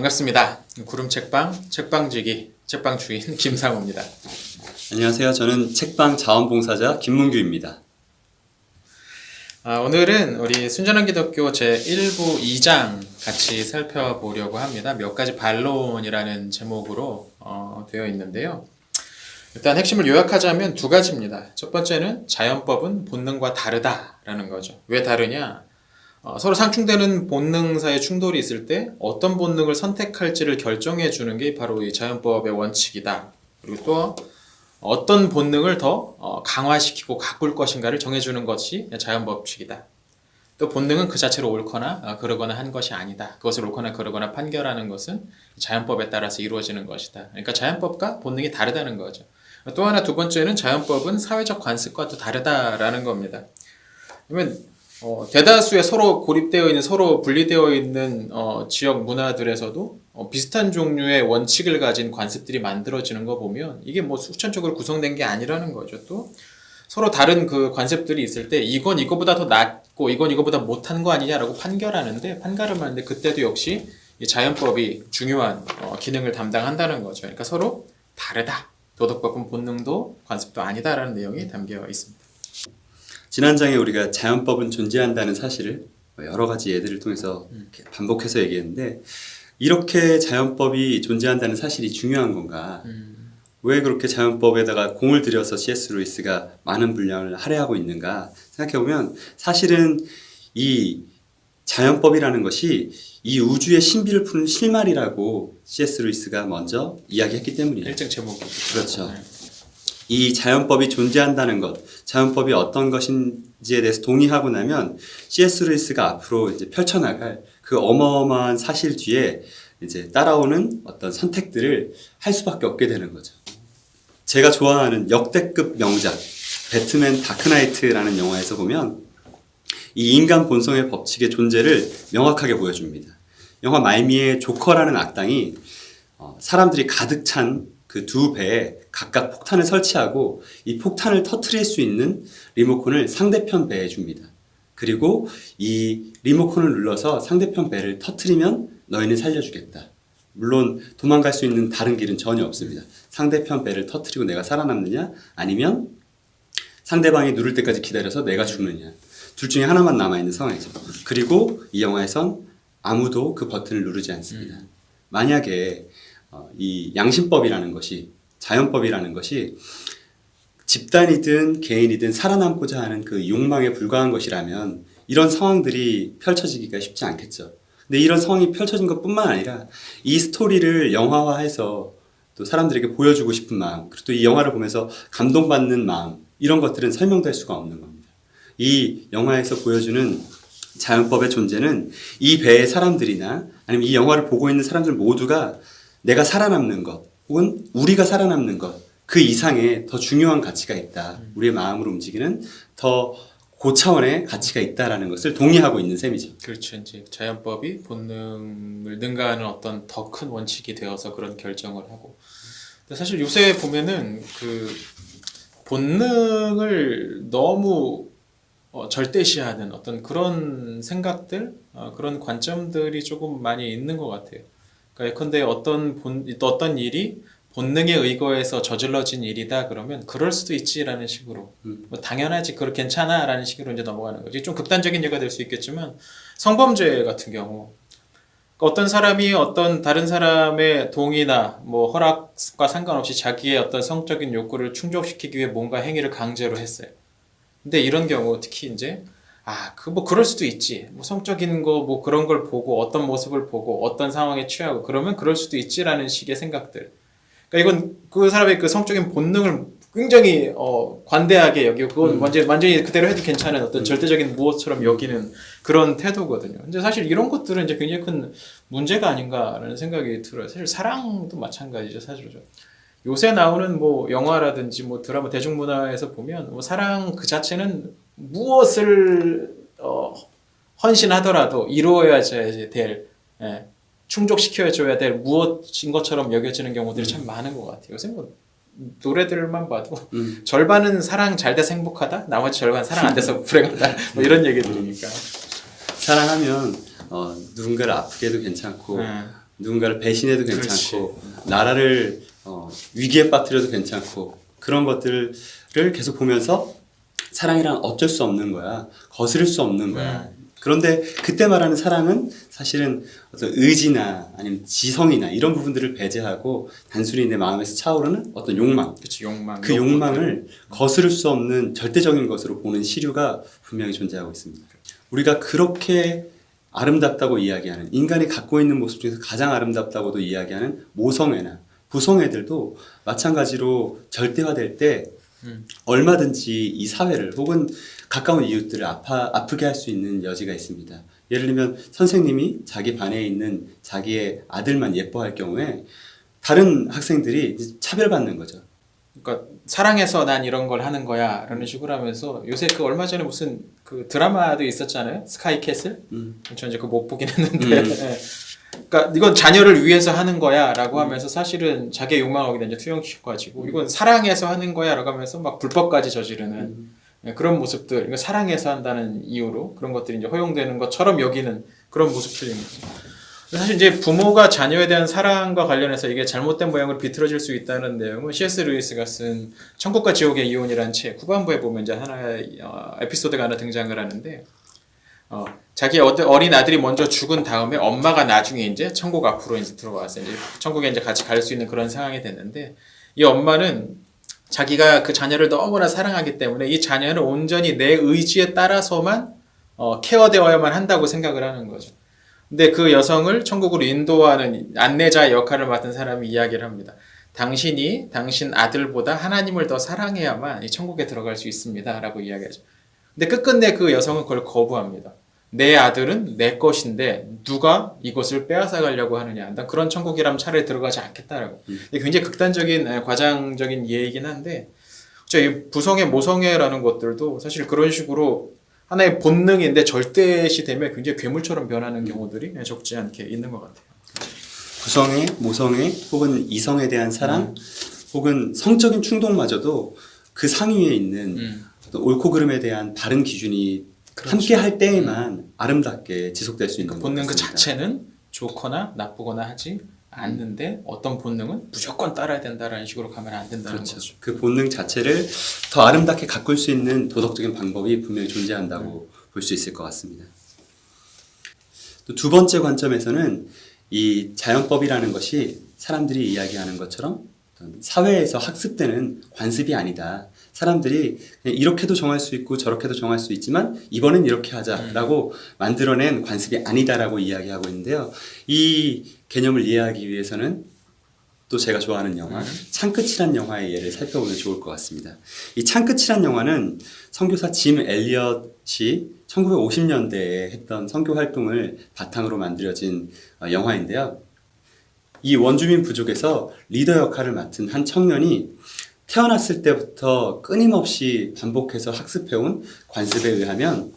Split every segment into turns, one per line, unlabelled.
반갑습니다. 구름 책방지기 책방 주인 김상호입니다.
안녕하세요. 저는 책방 자원봉사자 김문규입니다.
오늘은 우리 순전한 기독교 제1부 2장 같이 살펴보려고 합니다. 몇 가지 반론이라는 제목으로 되어 있는데요. 일단 핵심을 요약하자면 두 가지입니다. 첫 번째는 자연법은 본능과 다르다라는 거죠. 왜 다르냐? 서로 상충되는 본능 사이에 충돌이 있을 때 어떤 본능을 선택할지를 결정해 주는 게 바로 이 자연법의 원칙이다. 그리고 또 어떤 본능을 더 강화시키고 가꿀 것인가를 정해주는 것이 자연법칙이다. 또 본능은 그 자체로 옳거나 그러거나 한 것이 아니다. 그것을 옳거나 그러거나 판결하는 것은 자연법에 따라서 이루어지는 것이다. 그러니까 자연법과 본능이 다르다는 거죠. 또 하나 두 번째는 자연법은 사회적 관습과 또 다르다라는 겁니다. 그러면 대다수의 서로 고립되어 있는, 서로 분리되어 있는 지역 문화들에서도 비슷한 종류의 원칙을 가진 관습들이 만들어지는 거 보면 이게 뭐 수천적으로 구성된 게 아니라는 거죠. 또 서로 다른 그 관습들이 있을 때 이건 이거보다 더 낫고 이건 이거보다 못한 거 아니냐라고 판가름하는데 그때도 역시 이 자연법이 중요한 기능을 담당한다는 거죠. 그러니까 서로 다르다. 도덕법은 본능도 관습도 아니다라는 내용이 담겨 있습니다.
지난 장에 우리가 자연법은 존재한다는 사실을 여러 가지 예들을 통해서 반복해서 얘기했는데, 이렇게 자연법이 존재한다는 사실이 중요한 건가? 왜 그렇게 자연법에다가 공을 들여서 C.S. 루이스가 많은 분량을 할애하고 있는가 생각해보면, 사실은 이 자연법이라는 것이 이 우주의 신비를 푸는 실마리라고 C.S. 루이스가 먼저 이야기했기 때문이에요.
일정 제목이
그렇죠. 이 자연법이 존재한다는 것, 자연법이 어떤 것인지에 대해서 동의하고 나면 C.S. 루이스가 앞으로 이제 펼쳐나갈 그 어마어마한 사실 뒤에 이제 따라오는 어떤 선택들을 할 수밖에 없게 되는 거죠. 제가 좋아하는 역대급 명작 배트맨 다크나이트라는 영화에서 보면 이 인간 본성의 법칙의 존재를 명확하게 보여줍니다. 영화 말미에 조커라는 악당이 사람들이 가득 찬 그 두 배에 각각 폭탄을 설치하고 이 폭탄을 터트릴 수 있는 리모컨을 상대편 배에 줍니다. 그리고 이 리모컨을 눌러서 상대편 배를 터트리면 너희는 살려주겠다. 물론 도망갈 수 있는 다른 길은 전혀 없습니다. 상대편 배를 터트리고 내가 살아남느냐, 아니면 상대방이 누를 때까지 기다려서 내가 죽느냐. 둘 중에 하나만 남아있는 상황이죠. 그리고 이 영화에선 아무도 그 버튼을 누르지 않습니다. 만약에 이 양심법이라는 것이, 자연법이라는 것이 집단이든 개인이든 살아남고자 하는 그 욕망에 불과한 것이라면 이런 상황들이 펼쳐지기가 쉽지 않겠죠. 근데 이런 상황이 펼쳐진 것뿐만 아니라 이 스토리를 영화화해서 또 사람들에게 보여주고 싶은 마음, 그리고 또 이 영화를 보면서 감동받는 마음, 이런 것들은 설명될 수가 없는 겁니다. 이 영화에서 보여주는 자연법의 존재는 이 배의 사람들이나 아니면 이 영화를 보고 있는 사람들 모두가 내가 살아남는 것, 혹은 우리가 살아남는 것, 그 이상의 더 중요한 가치가 있다. 우리의 마음으로 움직이는 더 고차원의 가치가 있다라는 것을 동의하고 있는 셈이죠.
그렇죠. 이제 자연법이 본능을 능가하는 어떤 더 큰 원칙이 되어서 그런 결정을 하고. 근데 사실 요새 보면은 그 본능을 너무 절대시하는 어떤 그런 생각들, 그런 관점들이 조금 많이 있는 것 같아요. 그러니까 예컨대 어떤 일이 본능에 의거해서 저질러진 일이다 그러면 그럴 수도 있지라는 식으로 뭐 당연하지, 그렇 괜찮아라는 식으로 이제 넘어가는 거지. 좀 극단적인 예가 될 수 있겠지만 성범죄 같은 경우 어떤 사람이 어떤 다른 사람의 동의나 뭐 허락과 상관없이 자기의 어떤 성적인 욕구를 충족시키기 위해 뭔가 행위를 강제로 했어요. 근데 이런 경우 특히 이제 그럴 수도 있지. 뭐 성적인 거 뭐 그런 걸 보고 어떤 모습을 보고 어떤 상황에 취하고 그러면 그럴 수도 있지라는 식의 생각들. 그러니까 이건 그 사람의 그 성적인 본능을 굉장히 관대하게 여기고 그건 완전히 그대로 해도 괜찮은 어떤 절대적인 무엇처럼 여기는 그런 태도거든요. 근데 사실 이런 것들은 이제 굉장히 큰 문제가 아닌가라는 생각이 들어요. 사실 사랑도 마찬가지죠, 사실은. 요새 나오는 뭐 영화라든지 뭐 드라마, 대중문화에서 보면 뭐 사랑 그 자체는 무엇을 헌신하더라도 이루어야지 될, 충족시켜줘야 될 무엇인 것처럼 여겨지는 경우들이 참 많은 것 같아요. 요새 뭐 노래들만 봐도 절반은 사랑 잘 돼서 행복하다, 나머지 절반 사랑 안 돼서 불행하다, 뭐 이런 얘기들이니까.
사랑하면 누군가를 아프게 해도 괜찮고 누군가를 배신해도 괜찮고 나라를 위기에 빠뜨려도 괜찮고 그런 것들을 계속 보면서 사랑이란 어쩔 수 없는 거야. 거스를 수 없는 거야. 그런데 그때 말하는 사랑은 사실은 어떤 의지나 아니면 지성이나 이런 부분들을 배제하고 단순히 내 마음에서 차오르는 어떤 욕망.
그치, 욕망.
그 욕망을 거스를 수 없는 절대적인 것으로 보는 시류가 분명히 존재하고 있습니다. 우리가 그렇게 아름답다고 이야기하는 인간이 갖고 있는 모습 중에서 가장 아름답다고도 이야기하는 모성애나 부성애들도 마찬가지로 절대화될 때 얼마든지 이 사회를 혹은 가까운 이웃들을 아프게 할 수 있는 여지가 있습니다. 예를 들면 선생님이 자기 반에 있는 자기의 아들만 예뻐할 경우에 다른 학생들이 이제 차별받는 거죠.
그러니까 사랑해서 난 이런 걸 하는 거야 라는 식으로 하면서 요새 그 얼마 전에 무슨 그 드라마도 있었잖아요. 스카이 캐슬. 저 이제 그거 못 보긴 했는데. 예. 그러니까 이건 자녀를 위해서 하는 거야라고 하면서 사실은 자기의 욕망을 거기다 이제 투영시켜가지고 이건 사랑해서 하는 거야라고 하면서 막 불법까지 저지르는 예, 그런 모습들. 그러니까 사랑해서 한다는 이유로 그런 것들이 이제 허용되는 것처럼 여기는 그런 모습들입니다. 사실 이제 부모가 자녀에 대한 사랑과 관련해서 이게 잘못된 모양으로 비틀어질 수 있다는 내용은 C.S. 루이스가 쓴 천국과 지옥의 이혼이라는 책 후반부에 보면 이제 하나의 에피소드가 하나 등장을 하는데 자기 어린 아들이 먼저 죽은 다음에 엄마가 나중에 이제 천국 앞으로 이제 들어와서 이제 천국에 이제 같이 갈 수 있는 그런 상황이 됐는데 이 엄마는 자기가 그 자녀를 너무나 사랑하기 때문에 이 자녀는 온전히 내 의지에 따라서만 케어되어야만 한다고 생각을 하는 거죠. 근데 그 여성을 천국으로 인도하는 안내자의 역할을 맡은 사람이 이야기를 합니다. 당신이 당신 아들보다 하나님을 더 사랑해야만 이 천국에 들어갈 수 있습니다. 라고 이야기하죠. 근데 끝끝내 그 여성은 그걸 거부합니다. 내 아들은 내 것인데 누가 이것을 빼앗아 가려고 하느냐. 난 그런 천국이라면 차라리 들어가지 않겠다라고. 굉장히 극단적인 과장적인 예이긴 한데 이 부성애 모성애라는 것들도 사실 그런 식으로 하나의 본능인데 절대시 되면 굉장히 괴물처럼 변하는 경우들이 적지 않게 있는 것 같아요.
부성애, 모성애 혹은 이성에 대한 사랑 혹은 성적인 충동마저도 그 상위에 있는 어떤 옳고 그름에 대한 바른 기준이 그렇죠. 함께 할 때에만 아름답게 지속될 수 있는 것
본능
같습니다.
그 자체는 좋거나 나쁘거나 하지 않는데 어떤 본능은 무조건 따라야 된다라는 식으로 가면 안 된다는
그렇죠.
거죠.
그 본능 자체를 더 아름답게 가꿀 수 있는 도덕적인 방법이 분명히 존재한다고 볼 수 있을 것 같습니다. 또 두 번째 관점에서는 이 자연법이라는 것이 사람들이 이야기하는 것처럼 사회에서 학습되는 관습이 아니다. 사람들이 그냥 이렇게도 정할 수 있고 저렇게도 정할 수 있지만 이번엔 이렇게 하자라고 만들어낸 관습이 아니다라고 이야기하고 있는데요. 이 개념을 이해하기 위해서는 또 제가 좋아하는 영화 창끝이란 영화의 예를 살펴보면 좋을 것 같습니다. 이 창끝이란 영화는 선교사 짐 엘리엇이 1950년대에 했던 선교 활동을 바탕으로 만들어진 영화인데요. 이 원주민 부족에서 리더 역할을 맡은 한 청년이 태어났을 때부터 끊임없이 반복해서 학습해온 관습에 의하면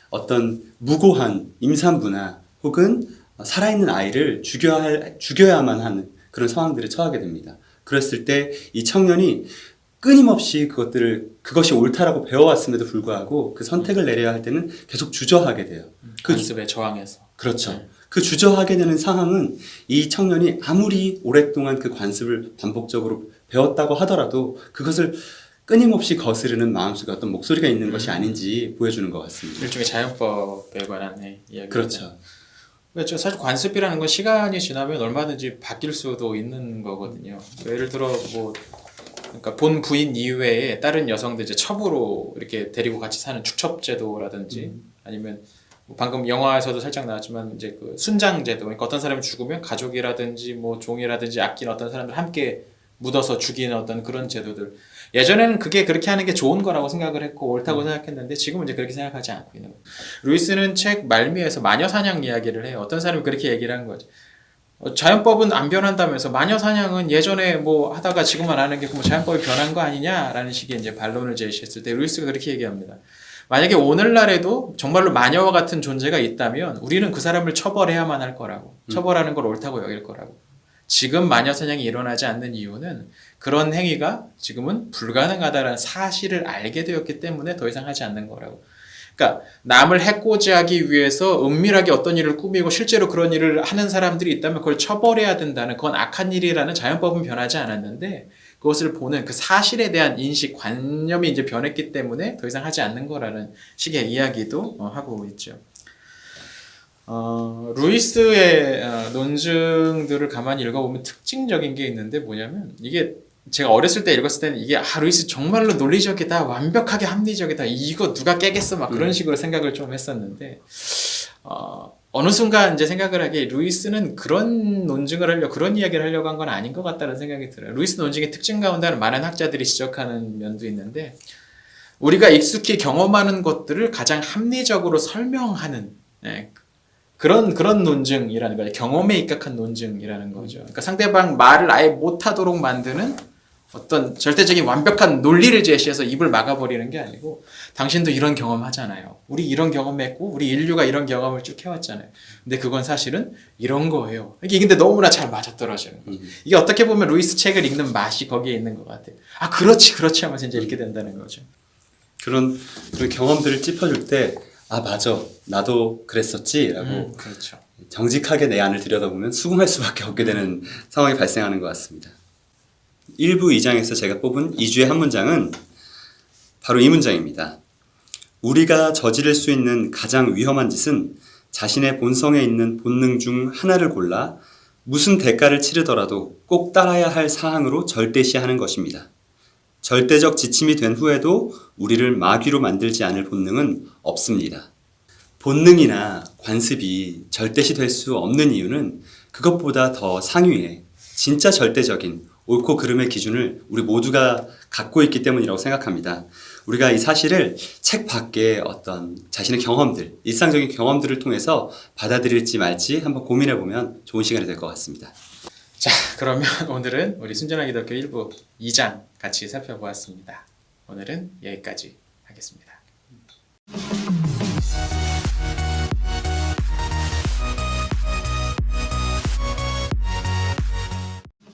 어떤 무고한 임산부나 혹은 살아있는 아이를 죽여야만 하는 그런 상황들에 처하게 됩니다. 그랬을 때 이 청년이 끊임없이 그것이 옳다라고 배워왔음에도 불구하고 그 선택을 내려야 할 때는 계속 주저하게 돼요.
관습에 저항해서.
그렇죠. 그 주저하게 되는 상황은 이 청년이 아무리 오랫동안 그 관습을 반복적으로 배웠다고 하더라도 그것을 끊임없이 거스르는 마음속에 어떤 목소리가 있는 것이 아닌지 보여주는 것 같습니다.
일종의 자연법에 관한 이야기입니다.
그렇죠.
그렇죠. 사실 관습이라는 건 시간이 지나면 얼마든지 바뀔 수도 있는 거거든요. 예를 들어 그러니까 본 부인 이외에 다른 여성들 이제 첩으로 이렇게 데리고 같이 사는 축첩제도라든지 아니면 방금 영화에서도 살짝 나왔지만 이제 그 순장제도, 그러니까 어떤 사람이 죽으면 가족이라든지 종이라든지 아끼는 어떤 사람들 함께 묻어서 죽이는 어떤 그런 제도들. 예전에는 그게 그렇게 하는 게 좋은 거라고 생각을 했고 옳다고 생각했는데 지금은 이제 그렇게 생각하지 않고 있는 거예요. 루이스는 책 말미에서 마녀 사냥 이야기를 해요. 어떤 사람이 그렇게 얘기를 한 거죠. 자연법은 안 변한다면서 마녀 사냥은 예전에 하다가 지금은 안 하는 게 자연법이 변한 거 아니냐라는 식의 이제 반론을 제시했을 때 루이스가 그렇게 얘기합니다. 만약에 오늘날에도 정말로 마녀와 같은 존재가 있다면 우리는 그 사람을 처벌해야만 할 거라고. 처벌하는 걸 옳다고 여길 거라고. 지금 마녀 사냥이 일어나지 않는 이유는 그런 행위가 지금은 불가능하다는 사실을 알게 되었기 때문에 더 이상 하지 않는 거라고. 그러니까 남을 해코지하기 위해서 은밀하게 어떤 일을 꾸미고 실제로 그런 일을 하는 사람들이 있다면 그걸 처벌해야 된다는, 그건 악한 일이라는 자연법은 변하지 않았는데 그것을 보는 그 사실에 대한 인식, 관념이 이제 변했기 때문에 더 이상 하지 않는 거라는 식의 이야기도 하고 있죠. 루이스의 논증들을 가만히 읽어보면 특징적인 게 있는데 뭐냐면, 이게 제가 어렸을 때 읽었을 때는 이게 루이스 정말로 논리적이다, 완벽하게 합리적이다, 이거 누가 깨겠어, 막 그런 식으로 생각을 좀 했었는데 어느 순간 이제 생각을 하기에 루이스는 그런 논증을 하려고, 그런 이야기를 하려고 한 건 아닌 것 같다는 생각이 들어요. 루이스 논증의 특징 가운데는 많은 학자들이 지적하는 면도 있는데, 우리가 익숙히 경험하는 것들을 가장 합리적으로 설명하는, 그런 논증이라는 거예요. 경험에 입각한 논증이라는 거죠. 그러니까 상대방 말을 아예 못하도록 만드는 어떤 절대적인 완벽한 논리를 제시해서 입을 막아버리는 게 아니고, 당신도 이런 경험 하잖아요. 우리 이런 경험했고, 우리 인류가 이런 경험을 쭉 해왔잖아요. 근데 그건 사실은 이런 거예요. 이게 근데 너무나 잘 맞아떨어지는 거죠. 이게 어떻게 보면 루이스 책을 읽는 맛이 거기에 있는 것 같아요. 아, 그렇지 하면서 이제 읽게 된다는 거죠.
그런 경험들을 짚어줄 때, 아, 맞아, 나도 그랬었지 라고
그렇죠.
정직하게 내 안을 들여다보면 수긍할 수밖에 없게 되는 상황이 발생하는 것 같습니다. 1부 2장에서 제가 뽑은 2주의 한 문장은 바로 이 문장입니다. 우리가 저지를 수 있는 가장 위험한 짓은 자신의 본성에 있는 본능 중 하나를 골라 무슨 대가를 치르더라도 꼭 따라야 할 사항으로 절대시하는 것입니다. 절대적 지침이 된 후에도 우리를 마귀로 만들지 않을 본능은 없습니다. 본능이나 관습이 절대시 될 수 없는 이유는 그것보다 더 상위에 진짜 절대적인 옳고 그름의 기준을 우리 모두가 갖고 있기 때문이라고 생각합니다. 우리가 이 사실을 책 밖에 어떤 자신의 경험들, 일상적인 경험들을 통해서 받아들일지 말지 한번 고민해보면 좋은 시간이 될 것 같습니다.
자, 그러면 오늘은 우리 순전한 기독교 1부 2장 같이 살펴보았습니다. 오늘은 여기까지 하겠습니다.